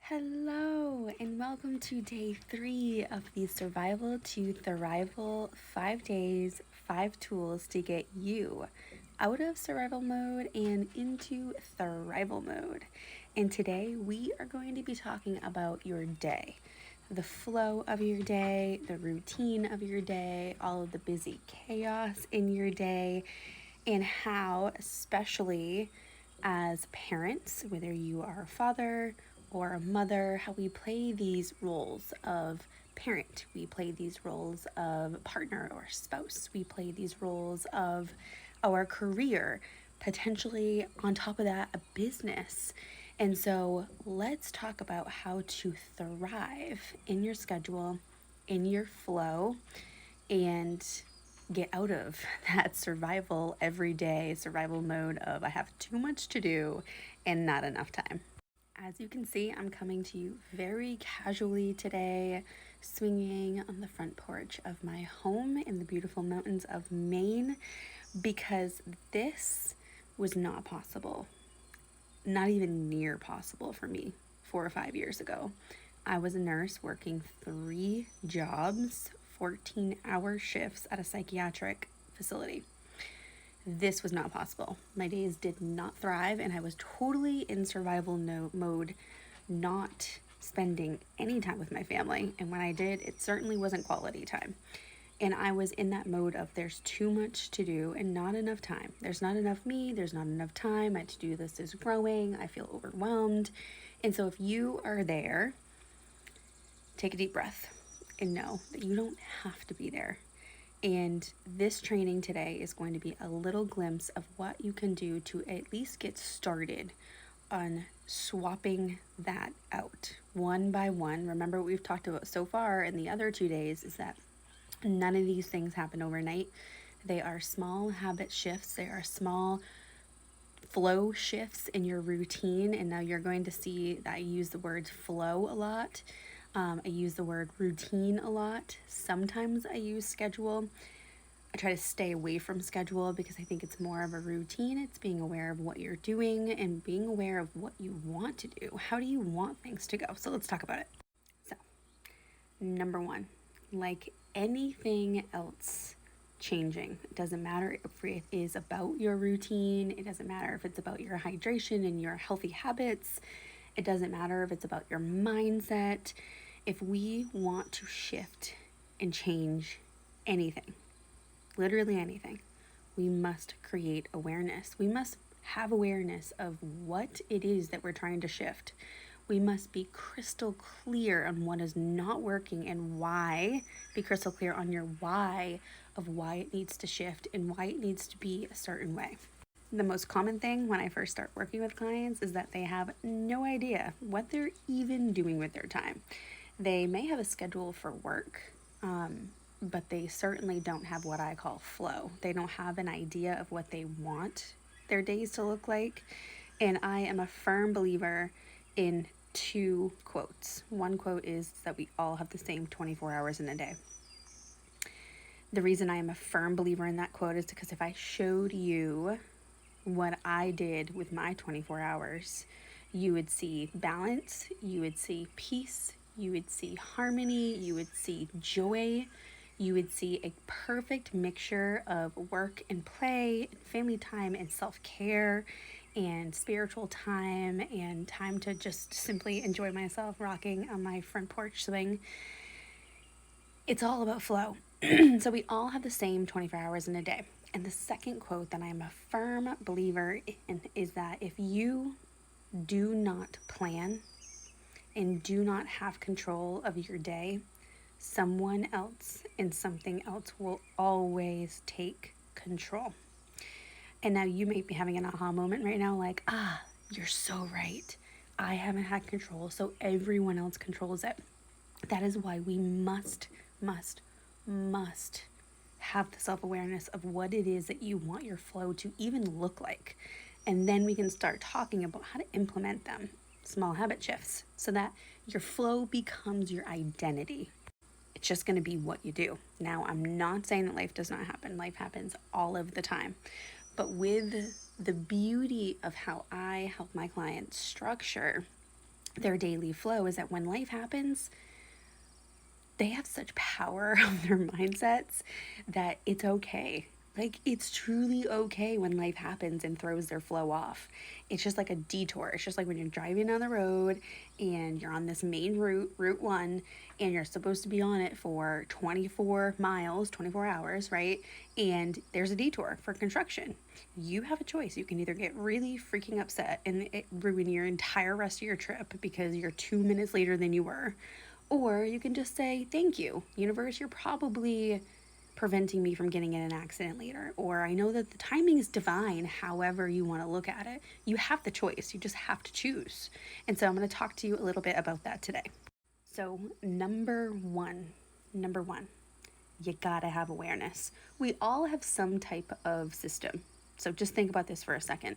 Hello, and welcome to day 3 of the Survival to Thrival 5 days, 5 tools to get you out of survival mode and into thrival mode. And today we are going to be talking about your day, the flow of your day, the routine of your day, all of the busy chaos in your day, and how, especially as parents, whether you are a father or a mother, how we play these roles of parent, we play these roles of partner or spouse, we play these roles of our career, potentially on top of that, a business. And so let's talk about how to thrive in your schedule, in your flow, and get out of that survival everyday survival mode of I have too much to do and not enough time. As you can see, I'm coming to you very casually today, swinging on the front porch of my home in the beautiful mountains of Maine, because this was not possible, not even near possible for me 4 or 5 years ago. I was a nurse working 3 jobs, 14-hour shifts at a psychiatric facility. This was not possible. My days did not thrive, and I was totally in survival mode, not spending any time with my family. And when I did, it certainly wasn't quality time. And I was in that mode of there's too much to do and not enough time. There's not enough me, there's not enough time. My to do list is growing, I feel overwhelmed. And so if you are there, take a deep breath and know that you don't have to be there. And this training today is going to be a little glimpse of what you can do to at least get started on swapping that out one by one. Remember what we've talked about so far in the other 2 days is that none of these things happen overnight. They are small habit shifts. They are small flow shifts in your routine. And now you're going to see that I use the word flow a lot. I use the word routine a lot. Sometimes I use schedule. I try to stay away from schedule because I think it's more of a routine. It's being aware of what you're doing and being aware of what you want to do. How do you want things to go? So let's talk about it. So, number 1, like anything else changing, it doesn't matter if it is about your routine, it doesn't matter if it's about your hydration and your healthy habits, it doesn't matter if it's about your mindset. If we want to shift and change anything, literally anything, we must create awareness. We must have awareness of what it is that we're trying to shift. We must be crystal clear on what is not working and why. Be crystal clear on your why of why it needs to shift and why it needs to be a certain way. The most common thing when I first start working with clients is that they have no idea what they're even doing with their time. They may have a schedule for work, but they certainly don't have what I call flow. They don't have an idea of what they want their days to look like. And I am a firm believer in 2 quotes. One quote is that we all have the same 24 hours in a day. The reason I am a firm believer in that quote is because if I showed you what I did with my 24 hours, you would see balance, you would see peace, you would see harmony, you would see joy, you would see a perfect mixture of work and play, and family time and self-care and spiritual time and time to just simply enjoy myself rocking on my front porch swing. It's all about flow. So we all have the same 24 hours in a day. And the second quote that I'm a firm believer in is that if you do not plan and do not have control of your day, someone else and something else will always take control. And now you may be having an aha moment right now, like, you're so right. I haven't had control, so everyone else controls it. That is why we must have the self-awareness of what it is that you want your flow to even look like. And then we can start talking about how to implement them, small habit shifts, so that your flow becomes your identity. It's just going to be what you do. Now, I'm not saying that life does not happen. Life happens all of the time. But with the beauty of how I help my clients structure their daily flow is that when life happens, they have such power on their mindsets that it's okay. Like, it's truly okay when life happens and throws their flow off. It's just like a detour. It's just like when you're driving down the road and you're on this main route, Route 1, and you're supposed to be on it for 24 miles, 24 hours, right? And there's a detour for construction. You have a choice. You can either get really freaking upset and it ruin your entire rest of your trip because you're 2 minutes later than you were, or you can just say, thank you, universe, you're probably preventing me from getting in an accident later. Or I know that the timing is divine, however you want to look at it. You have the choice, you just have to choose. And so I'm going to talk to you a little bit about that today. So, number one, you gotta have awareness. We all have some type of system. So just think about this for a second.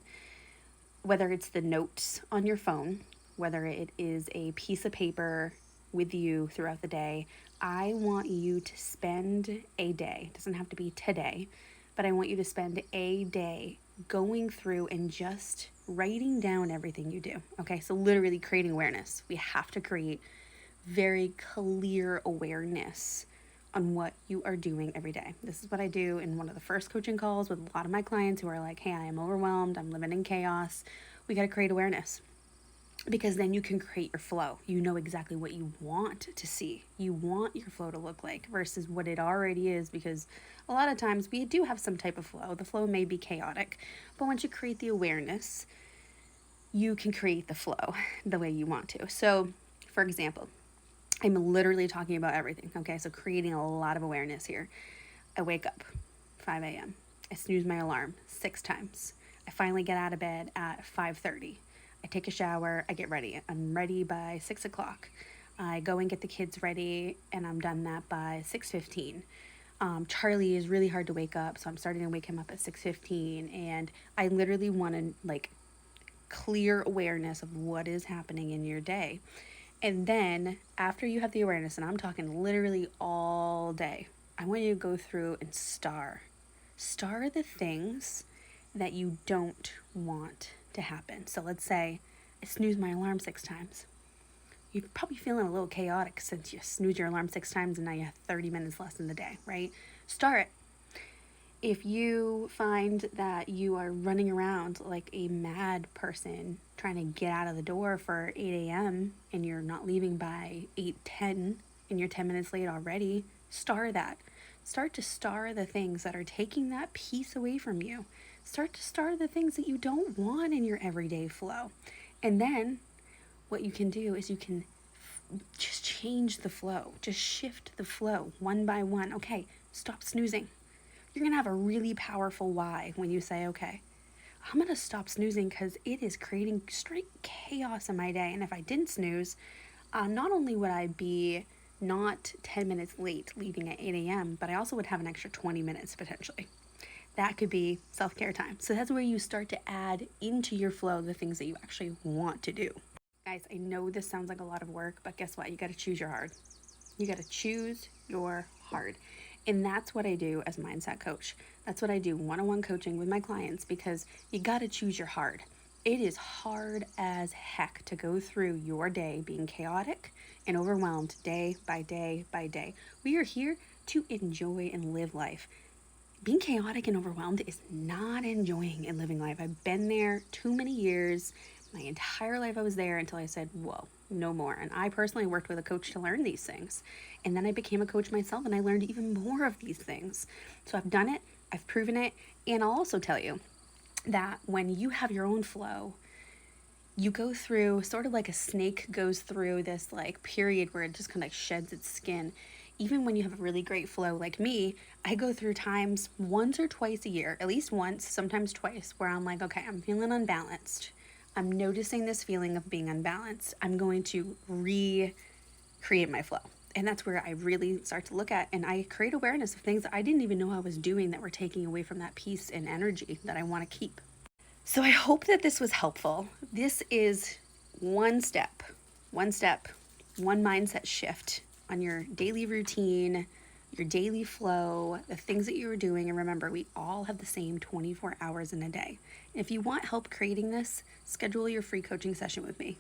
Whether it's the notes on your phone, whether it is a piece of paper with you throughout the day, I want you to spend a day, it doesn't have to be today, but I want you to spend a day going through and just writing down everything you do. Okay, so literally creating awareness. We have to create very clear awareness on what you are doing every day. This is what I do in one of the first coaching calls with a lot of my clients who are like, hey, I am overwhelmed, I'm living in chaos. We got to create awareness, because then you can create your flow. You know exactly what you want to see. You want your flow to look like versus what it already is, because a lot of times we do have some type of flow. The flow may be chaotic, but once you create the awareness, you can create the flow the way you want to. So, for example, I'm literally talking about everything, okay? So creating a lot of awareness here. I wake up 5 a.m. I snooze my alarm 6 times. I finally get out of bed at 5:30. I take a shower, I get ready. I'm ready by 6 o'clock. I go and get the kids ready, and I'm done that by 6:15. Charlie is really hard to wake up, so I'm starting to wake him up at 6:15, and I literally want to like clear awareness of what is happening in your day. And then after you have the awareness, and I'm talking literally all day, I want you to go through and star the things that you don't want to happen. So let's say I snooze my alarm 6 times. You're probably feeling a little chaotic since you snooze your alarm 6 times and now you have 30 minutes less in the day, right? Star it. If you find that you are running around like a mad person trying to get out of the door for 8 a.m. and you're not leaving by 8:10 and you're 10 minutes late already, star that. Start to star the things that are taking that peace away from you. Start to star the things that you don't want in your everyday flow. And then what you can do is you can just change the flow, just shift the flow one by one. Okay, stop snoozing. You're going to have a really powerful why when you say, okay, I'm going to stop snoozing because it is creating straight chaos in my day. And if I didn't snooze, not only would I be not 10 minutes late leaving at 8 a.m., but I also would have an extra 20 minutes potentially. That could be self-care time. So that's where you start to add into your flow the things that you actually want to do. Guys, I know this sounds like a lot of work, but guess what? You got to choose your hard. You got to choose your hard. And that's what I do as a mindset coach. That's what I do one-on-one coaching with my clients, because you got to choose your hard. It is hard as heck to go through your day being chaotic and overwhelmed day by day by day. We are here to enjoy and live life. Being chaotic and overwhelmed is not enjoying and living life. I've been there too many years. My entire life I was there until I said, whoa, no more. And I personally worked with a coach to learn these things. And then I became a coach myself and I learned even more of these things. So I've done it, I've proven it. And I'll also tell you that when you have your own flow, you go through sort of like a snake goes through this like period where it just kind of sheds its skin. Even when you have a really great flow like me, I go through times once or twice a year, at least once, sometimes twice, where I'm like, okay, I'm feeling unbalanced. I'm noticing this feeling of being unbalanced. I'm going to recreate my flow. And that's where I really start to look at, and I create awareness of things that I didn't even know I was doing that were taking away from that peace and energy that I want to keep. So I hope that this was helpful. This is one step, one mindset shift on your daily routine, your daily flow, the things that you are doing. And remember, we all have the same 24 hours in a day. If you want help creating this, schedule your free coaching session with me.